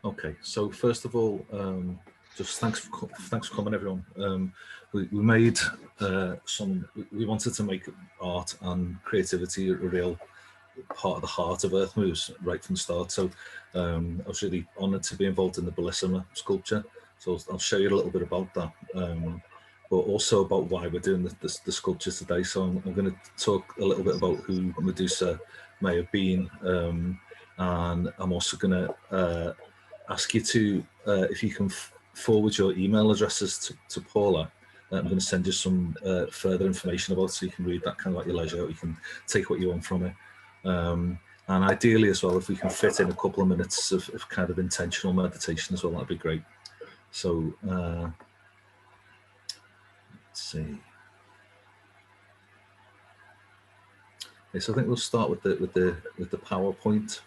Okay, so first of all, just thanks for coming, everyone. We made we wanted to make art and creativity a real part of the heart of Earth Moves right from the start. So I was really honoured to be involved in the Bellissima sculpture. So I'll show you a little bit about that, but also about why we're doing the sculpture today. So I'm going to talk a little bit about who Medusa may have been, and I'm also going to ask you to, if you can forward your email addresses to Paula. I'm going to send you some further information about it, so you can read that kind of at your leisure. You can take what you want from it. And ideally as well, if we can fit in a couple of minutes of kind of intentional meditation as well, that'd be great. So let's see. Okay, so I think we'll start with the PowerPoint.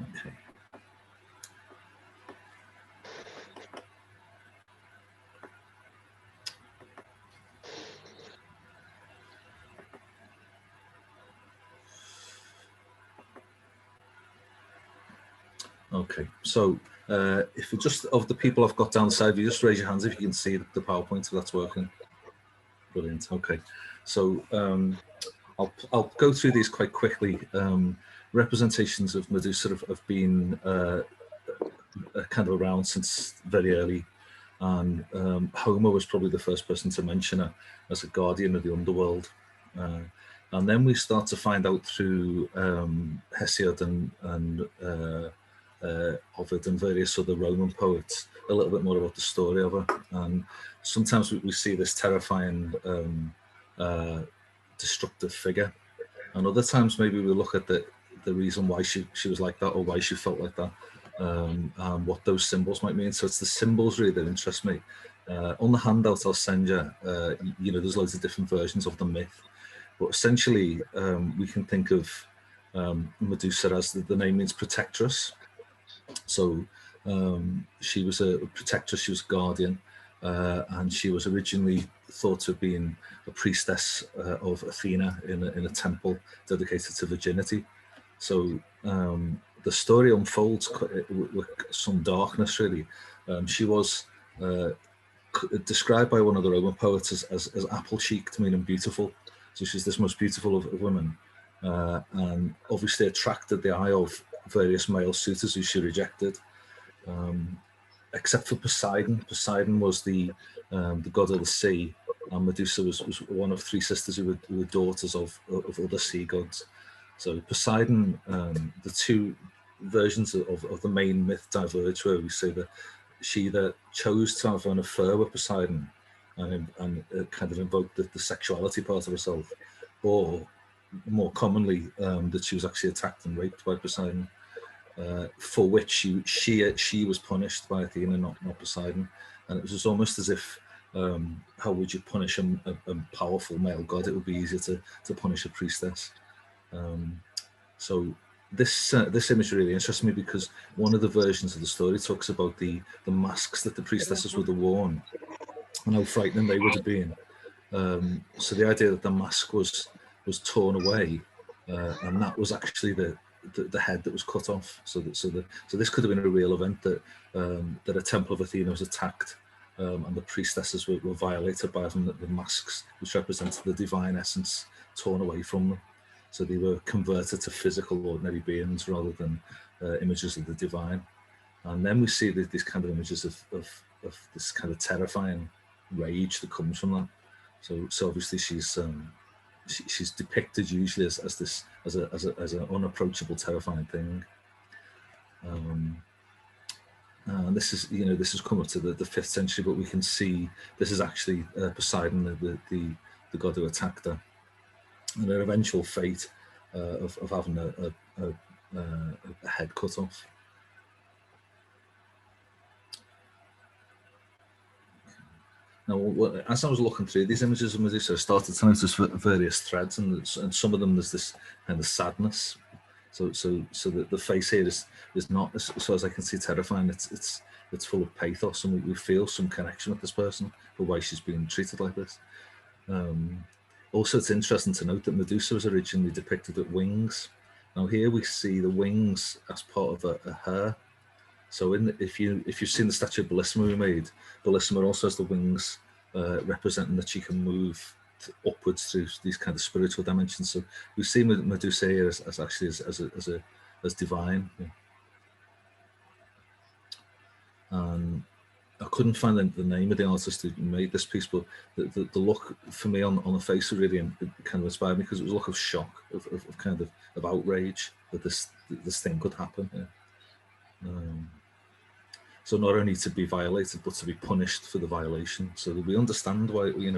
Okay. Okay, so if you just, of the people I've got down the side, if you just raise your hands if you can see the PowerPoint, if that's working. Brilliant. Okay, so I'll go through these quite quickly. Representations of Medusa have been kind of around since very early, and Homer was probably the first person to mention her as a guardian of the underworld. And then we start to find out through Hesiod and Ovid and various other Roman poets a little bit more about the story of her. And sometimes we see this terrifying destructive figure, and other times maybe we look at the reason why she was like that, or why she felt like that, and what those symbols might mean. So it's the symbols really that interest me. On the handout I'll send you, you know, there's loads of different versions of the myth, but essentially we can think of Medusa as the name means protectress. So she was a protectress, she was a guardian, and she was originally thought to have been a priestess of Athena in a temple dedicated to virginity. So the story unfolds with some darkness, really. She was described by one of the Roman poets as apple-cheeked, meaning beautiful. So she's this most beautiful of women, and obviously attracted the eye of various male suitors who she rejected, except for Poseidon. Poseidon was the god of the sea, and Medusa was one of three sisters who were daughters of other sea gods. So Poseidon, the two versions of the main myth diverge, where we say that she either chose to have an affair with Poseidon and kind of invoked the sexuality part of herself, or more commonly that she was actually attacked and raped by Poseidon, for which she was punished by Athena, not Poseidon. And it was almost as if, how would you punish a powerful male god? It would be easier to punish a priestess. So this image really interests me, because one of the versions of the story talks about the masks that the priestesses would have worn and how frightening they would have been. So the idea that the mask was torn away, and that was actually the head that was cut off. So this could have been a real event, that a temple of Athena was attacked, and the priestesses were violated by them, the masks, which represented the divine essence, torn away from them. So they were converted to physical, ordinary beings rather than images of the divine. And then we see these kind of images of this kind of terrifying rage that comes from that. So obviously she's depicted usually as an unapproachable, terrifying thing. And this is, you know, this has come up to the 5th century, but we can see this is actually Poseidon, the god who attacked her, and her eventual fate of having a head cut off. Now, as I was looking through these images of Medusa, I started to notice various threads, and some of them there's this kind of sadness. So the face here is not, as far as I can see, terrifying. It's full of pathos, and we feel some connection with this person for why she's being treated like this. Also, it's interesting to note that Medusa was originally depicted with wings, Now here we see the wings as part of a hair. So if you've seen the statue of Bellissima we made, Bellissima also has the wings representing that she can move upwards through these kind of spiritual dimensions. So we see Medusa here as actually as divine. Yeah. And I couldn't find the name of the artist who made this piece, but the look for me on the face really kind of inspired me, because it was a look of shock, of kind of outrage that this thing could happen. Yeah. So not only to be violated, but to be punished for the violation. So that we understand why, we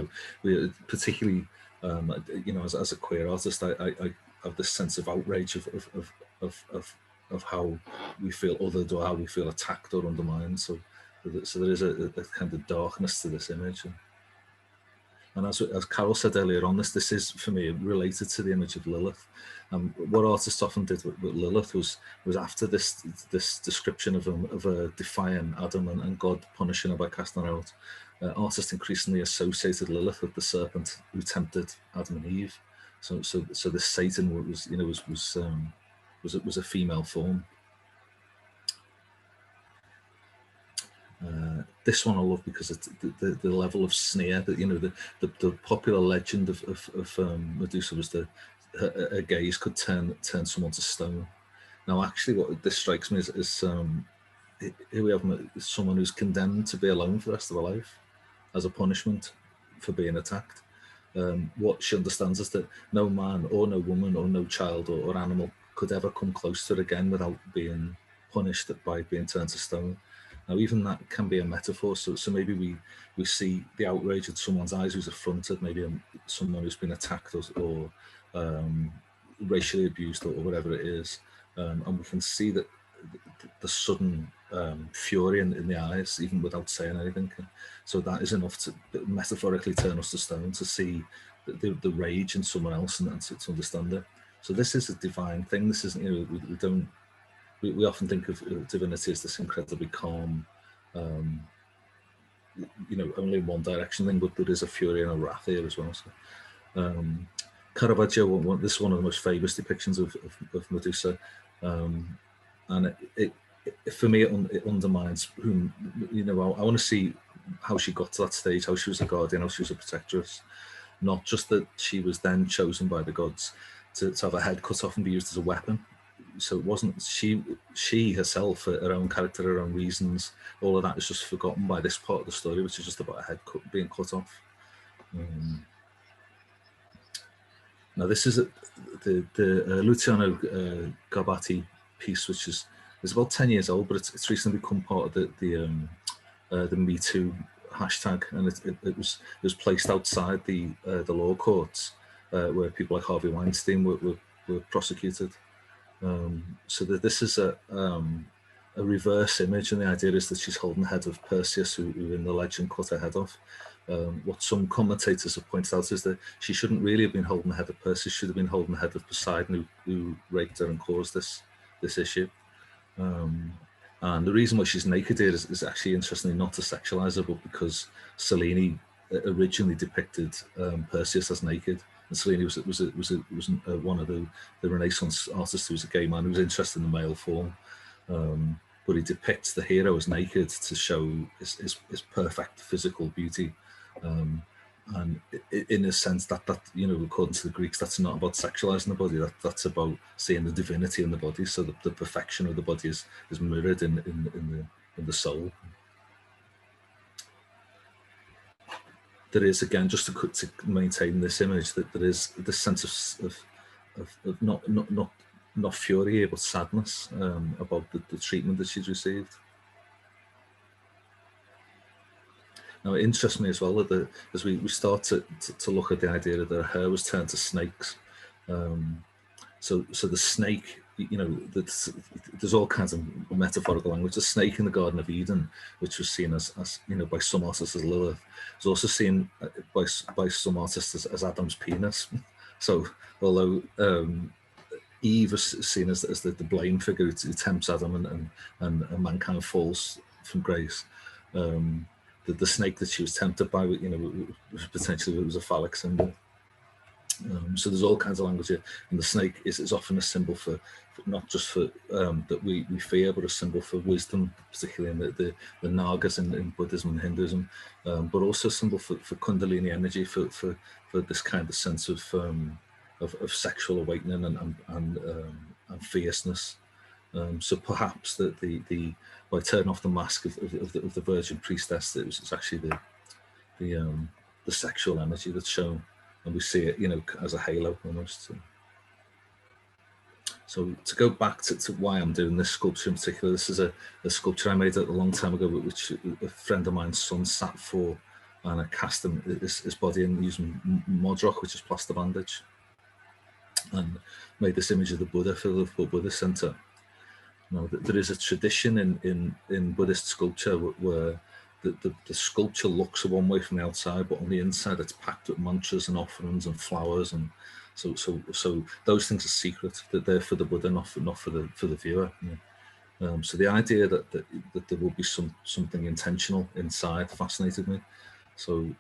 particularly, as a queer artist, I have this sense of outrage of how we feel othered, or how we feel attacked or undermined. So there is a kind of darkness to this image. And as Carol said earlier on, this is for me related to the image of Lilith. What artists often did with Lilith was after this description of a defying Adam and God punishing her by casting her out, artists increasingly associated Lilith with the serpent who tempted Adam and Eve. So this Satan was a female form. This one I love because it's the level of sneer that, the popular legend of Medusa was that her gaze could turn someone to stone. Now, actually, what this strikes me is here we have someone who's condemned to be alone for the rest of her life as a punishment for being attacked. What she understands is that no man or no woman or no child or animal could ever come close to her again without being punished by being turned to stone. Now, even that can be a metaphor. So maybe we see the outrage in someone's eyes who's affronted, maybe someone who's been attacked or racially abused or whatever it is, and we can see that the sudden fury in the eyes, even without saying anything. So that is enough to metaphorically turn us to stone, to see the rage in someone else and to understand it. So this is a divine thing. This isn't, we often think of divinity as this incredibly calm, only in one direction thing, but there is a fury and a wrath here as well. So, Caravaggio, this is one of the most famous depictions of Medusa, and it for me it undermines whom, I want to see how she got to that stage, how she was a guardian, how she was a protectress, not just that she was then chosen by the gods to have her head cut off and be used as a weapon. So it wasn't she herself, her own character, her own reasons, all of that is just forgotten by this part of the story, which is just about a head being cut off. Now this is the Luciano Garbati piece, which is about 10 years old, but it's recently become part of the Me Too hashtag, and it was placed outside the law courts where people like Harvey Weinstein were prosecuted. So that this is a reverse image, and the idea is that she's holding the head of Perseus, who in the legend cut her head off. What some commentators have pointed out is that she shouldn't really have been holding the head of Perseus; she should have been holding the head of Poseidon, who raped her and caused this issue. And the reason why she's naked here is actually, interestingly, not to sexualize her, but because Cellini originally depicted Perseus as naked. And Cellini was one of the Renaissance artists who was a gay man who was interested in the male form, but he depicts the hero as naked to show his perfect physical beauty, and in a sense that according to the Greeks, that's not about sexualizing the body. That's about seeing the divinity in the body. So the perfection of the body is mirrored in the soul. There is, again, just to maintain this image, that there is this sense of not fury but sadness about the treatment that she's received. Now, it interests me as well that as we start to look at the idea that her hair was turned to snakes. So the snake, there's all kinds of metaphorical language. The snake in the Garden of Eden, which was seen as by some artists as Lilith, is also seen by some artists as Adam's penis. So although Eve is seen as the blame figure who tempts Adam and mankind falls from grace, the snake that she was tempted by, potentially it was a phallic symbol. So there's all kinds of language here, and the snake is often a symbol for not just for that we fear, but a symbol for wisdom, particularly in the Nagas in Buddhism and Hinduism, but also a symbol for Kundalini energy, for this kind of sense of sexual awakening and fierceness. So perhaps that by turning off the mask of the Virgin Priestess, it's actually the sexual energy that's shown, and we see it, as a halo almost. So to go back to why I'm doing this sculpture in particular, this is a sculpture I made a long time ago, which a friend of mine's son sat for, and I cast his body in using Modrock, which is Plaster Bandage, and made this image of the Buddha for the Liverpool Buddhist Centre. Now, there is a tradition in Buddhist sculpture where the sculpture looks one way from the outside, but on the inside it's packed with mantras and offerings and flowers, and so those things are secret. That they're for the Buddha, not for the viewer. So the idea that there will be something intentional inside fascinated me. So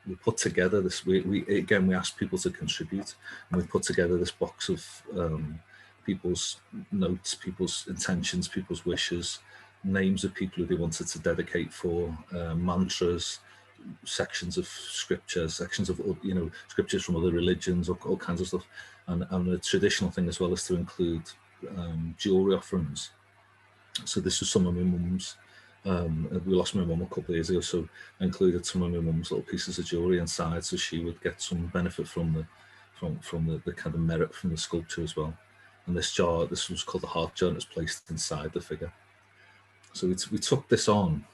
we put together this. We asked people to contribute, and we put together this box of people's notes, people's intentions, people's wishes, names of people who they wanted to dedicate for, mantras, sections of scripture, sections of scriptures from other religions, all kinds of stuff, and a traditional thing as well is to include jewelry offerings. So this was some of my mum's. We lost my mum a couple of years ago, so I included some of my mum's little pieces of jewelry inside, so she would get some benefit from the kind of merit from the sculpture as well. And this jar, this was called the heart jar, and it's placed inside the figure. So we took this on,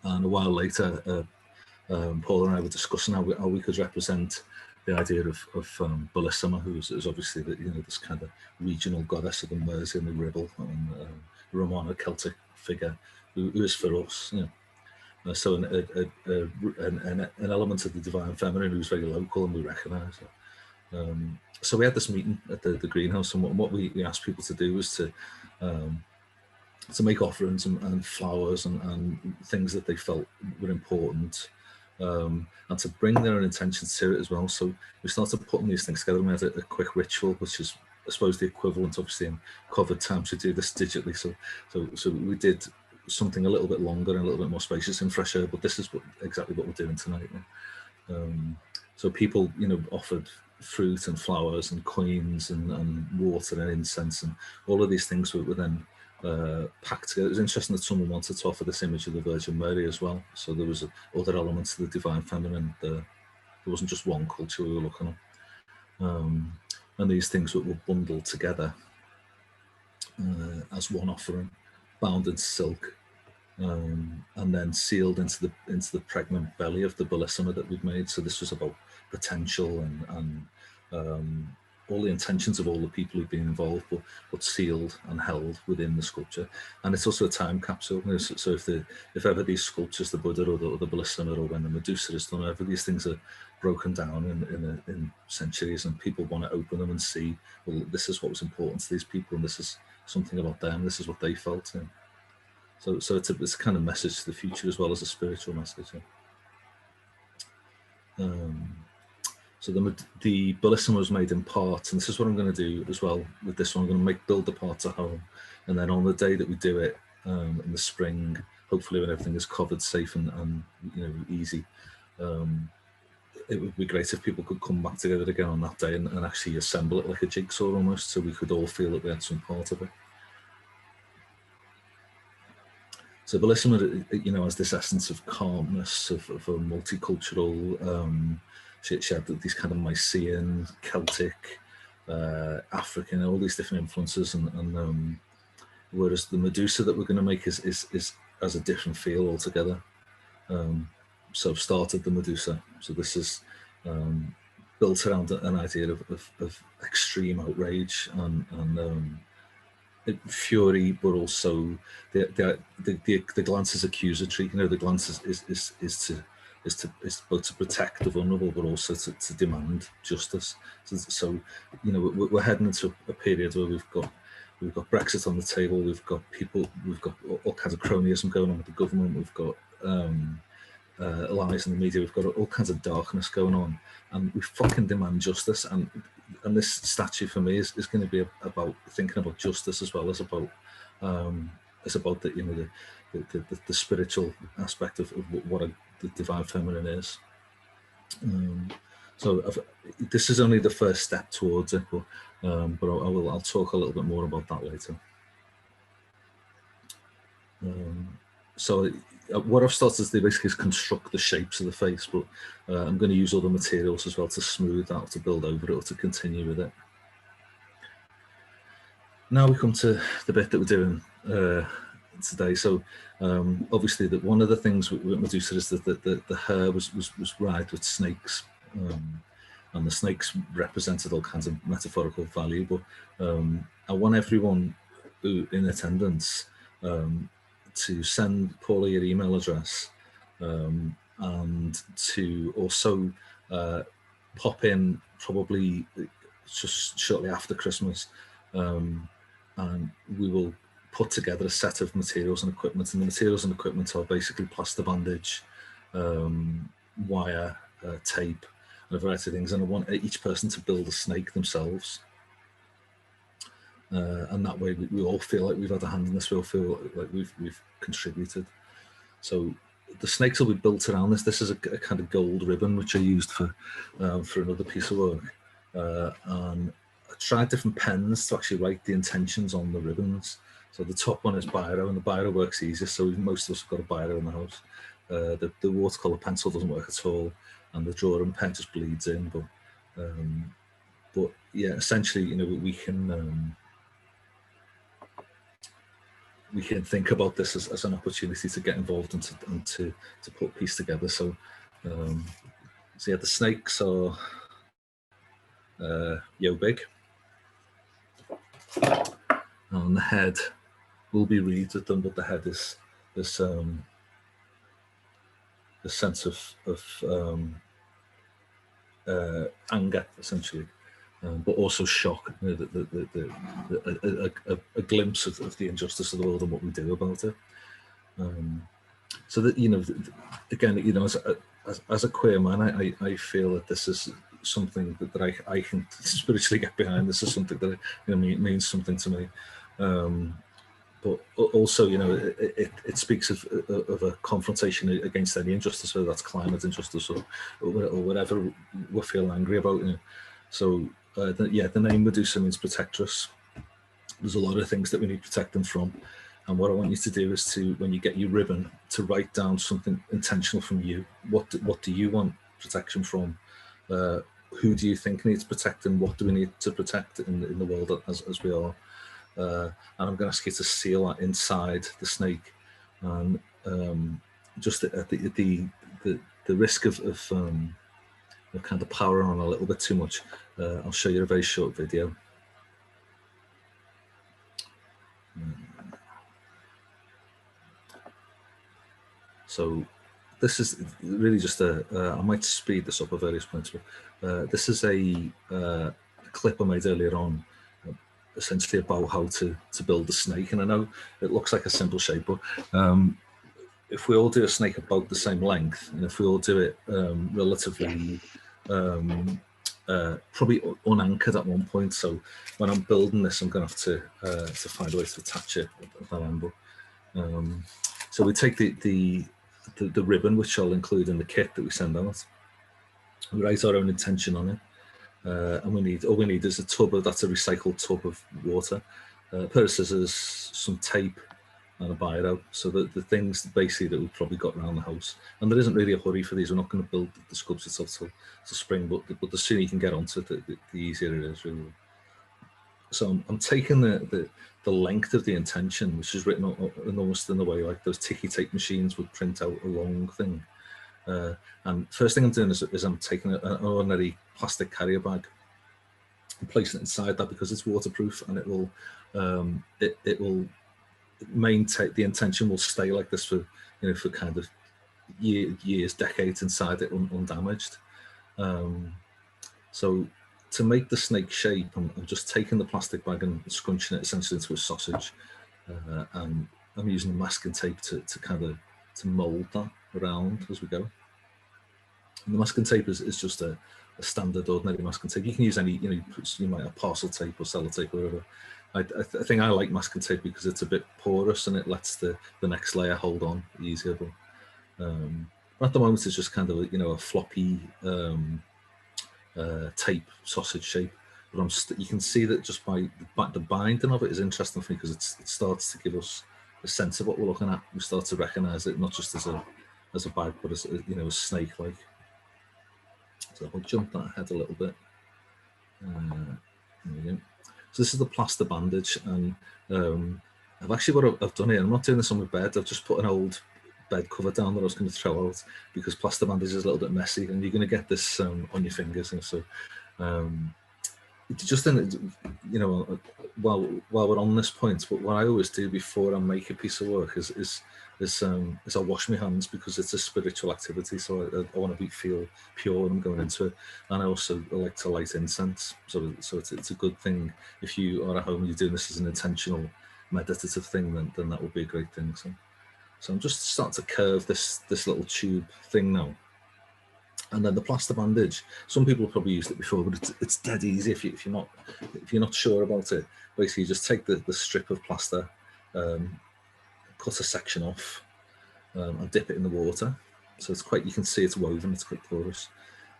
and a while later, Paul and I were discussing how we could represent the idea of Bellissima, who is obviously this kind of regional goddess of the Mersey and the Ribble, and Romano Celtic figure who is for us. So an element of the divine feminine who's very local and we recognise it. So we had this meeting at the greenhouse, and what we asked people to do was to make offerings and flowers and things that they felt were important, and to bring their own intentions to it as well. So we started putting these things together, and we had a quick ritual, which is, I suppose, the equivalent, obviously, in COVID times to do this digitally. So we did something a little bit longer and a little bit more spacious and fresher, but this is exactly what we're doing tonight. So people, offered fruit and flowers and coins and water and incense, and all of these things were then packed together. It was interesting that someone wanted to offer this image of the Virgin Mary as well. So there was other elements of the divine feminine. There wasn't just one culture we were looking at. And these things were bundled together as one offering, bound in silk, and then sealed into the pregnant belly of the Bellissima that we'd made. So this was about potential and all the intentions of all the people who've been involved, but sealed and held within the sculpture. And it's also a time capsule. So if ever these sculptures, the Buddha or the Bellissima, or when the Medusa is done, ever these things are broken down in centuries, and people want to open them and see, well, this is what was important to these people, and this is something about them, this is what they felt. So it's a kind of message to the future as well as a spiritual message. So the Bellissima was made in parts, and this is what I'm going to do as well with this one. I'm going to build the parts at home, and then on the day that we do it in the spring, hopefully when everything is covered, safe and easy, it would be great if people could come back together again on that day and actually assemble it like a jigsaw almost, so we could all feel that we had some part of it. So Bellissima, has this essence of calmness, of a multicultural. She had these kind of Mycenaean, Celtic, African, all these different influences, and whereas the Medusa that we're going to make is has a different feel altogether. So I've started the Medusa. So this is built around an idea of extreme outrage and fury, but also the glance is accusatory. The glance is both to protect the vulnerable, but also to demand justice. So we're heading into a period where we've got Brexit on the table. We've got all kinds of cronyism going on with the government. We've got lies in the media. We've got all kinds of darkness going on, and we fucking demand justice. And this statue for me is going to be about thinking about justice as well as about the, you know, the spiritual aspect of what the divine feminine is. So this is only the first step towards it, but I'll talk a little bit more about that later. So what I've started to do basically is construct the shapes of the face, but I'm going to use other materials as well to smooth that, to build over it, or to continue with it. Now we come to the bit that we're doing today. So obviously that one of the things with Medusa is that the hair was writhed with snakes, and the snakes represented all kinds of metaphorical value. But I want everyone who in attendance to send Paula your email address, and to also pop in probably just shortly after Christmas, and we will put together a set of materials and equipment. And the materials and equipment are basically plaster bandage, wire, tape, and a variety of things. And I want each person to build a snake themselves. And that way we all feel like we've had a hand in this, we all feel like we've contributed. So the snakes will be built around this. This is a kind of gold ribbon which I used for another piece of work. And I tried different pens to actually write the intentions on the ribbons. So the top one is biro, and the biro works easiest, so most of us have got a biro in the house. The watercolour pencil doesn't work at all, and the drawing pen just bleeds in. But yeah, essentially, you know, we can think about this as an opportunity to get involved and to put a piece together. So yeah, the snakes are yo big, and the head will be reed with them, but the head is this the sense of anger, essentially. But also shock, you know, a glimpse of the injustice of the world and what we do about it. So that, you know, again, you know, as a queer man, I feel that this is something that I can spiritually get behind. This is something that, you know, means something to me. But also, you know, it speaks of a confrontation against any injustice, whether that's climate injustice or whatever we feel angry about. You know. So the name Medusa means protectress. There's a lot of things that we need protecting from, and what I want you to do is to, when you get your ribbon, to write down something intentional from you. What do you want protection from? Who do you think needs protecting? What do we need to protect in the world as we are? And I'm going to ask you to seal that inside the snake, and just at the risk of kind of powering on a little bit too much, I'll show you a very short video. So this is really just I might speed this up at various points, but this is a clip I made earlier on, essentially about how to build a snake. And I know it looks like a simple shape, but if we all do a snake about the same length, and if we all do it relatively probably unanchored at one point, so when I'm building this, I'm going to have to find a way to attach it at that angle. So we take the ribbon, which I'll include in the kit that we send out. We write our own intention on it. And all we need is a tub that's a recycled tub of water, a pair of scissors, some tape, and a biro. So the things basically that we've probably got around the house. And there isn't really a hurry for these. We're not going to build the sculpture till spring, but the sooner you can get onto it, the easier it is, really. So I'm taking the length of the intention, which is written almost in the way like those ticky tape machines would print out a long thing. And first thing I'm doing is I'm taking an ordinary plastic carrier bag and placing it inside that, because it's waterproof, and it will maintain, the intention will stay like this for, you know, for kind of years, decades inside it, undamaged. So to make the snake shape, I'm just taking the plastic bag and scrunching it essentially into a sausage, and I'm using masking tape to kind of mold that. around as we go. And the masking tape is just a standard ordinary masking tape. You can use any, you might have parcel tape or sellotape or whatever. I think I like masking tape because it's a bit porous and it lets the next layer hold on easier. But at the moment it's just kind of a floppy tape sausage shape. But you can see that just by the binding of it is interesting for me because it starts to give us a sense of what we're looking at. We start to recognise it not just as a bag, but as a snake-like. So I'll jump that ahead a little bit. There we go. So this is the plaster bandage, and I've actually what I've done here. I'm not doing this on my bed. I've just put an old bed cover down that I was going to throw out because plaster bandage is a little bit messy, and you're going to get this on your fingers, and so. Just in, while we're on this point, but what I always do before I make a piece of work is I wash my hands because it's a spiritual activity. So I want to feel pure when I'm going into it, and I also like to light incense. So it's a good thing if you are at home and you're doing this as an intentional meditative thing. Then that would be a great thing. So I'm just starting to curve this little tube thing now. And then the plaster bandage. Some people have probably used it before, but it's dead easy if you're not sure about it. Basically, you just take the strip of plaster, cut a section off, and dip it in the water. So you can see it's woven. It's quite porous.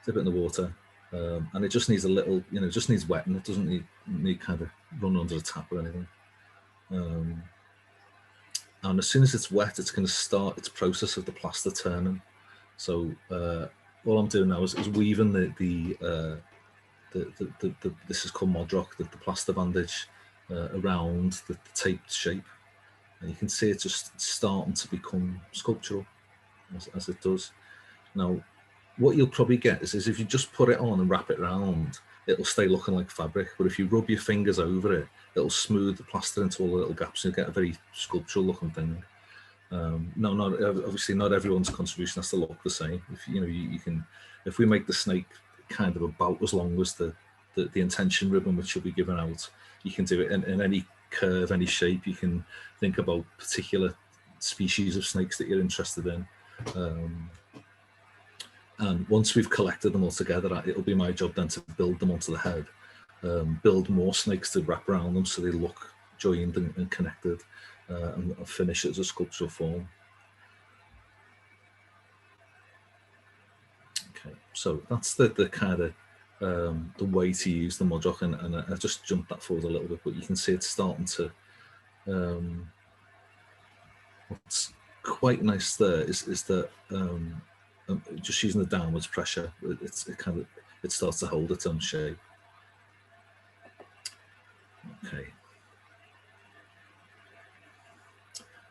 Dip it in the water, and it just needs a little, it just needs wetting. It doesn't need kind of run under a tap or anything. And as soon as it's wet, it's going to start its process of the plaster turning. So all I'm doing now is weaving the this is called modrock, the plaster bandage around the taped shape, and you can see it's just starting to become sculptural as it does. Now, what you'll probably get is if you just put it on and wrap it around, it'll stay looking like fabric. But if you rub your fingers over it, it'll smooth the plaster into all the little gaps, and you get a very sculptural looking thing. Obviously not everyone's contribution has to look the same. If you can, if we make the snake kind of about as long as the intention ribbon which will be given out, you can do it in any curve, any shape. You can think about particular species of snakes that you're interested in, and once we've collected them all together, it'll be my job then to build them onto the head, build more snakes to wrap around them so they look joined and connected. And finish it as a sculptural form. Okay, so that's the kind of the way to use the modrock, and I just jumped that forward a little bit, but you can see it's starting to. What's quite nice there is that just using the downwards pressure, it starts to hold its own shape. Okay.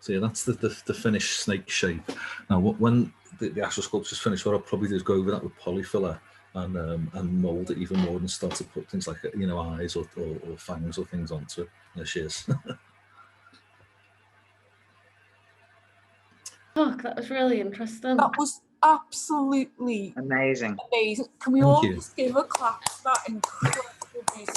So yeah, that's the finished snake shape. Now, when the actual sculpture's finished, what I'll probably do is go over that with polyfiller and mold it even more and start to put things like eyes or fangs or things onto it. There she is. Look, that was really interesting. That was absolutely amazing. Can we all just give a clap for that incredible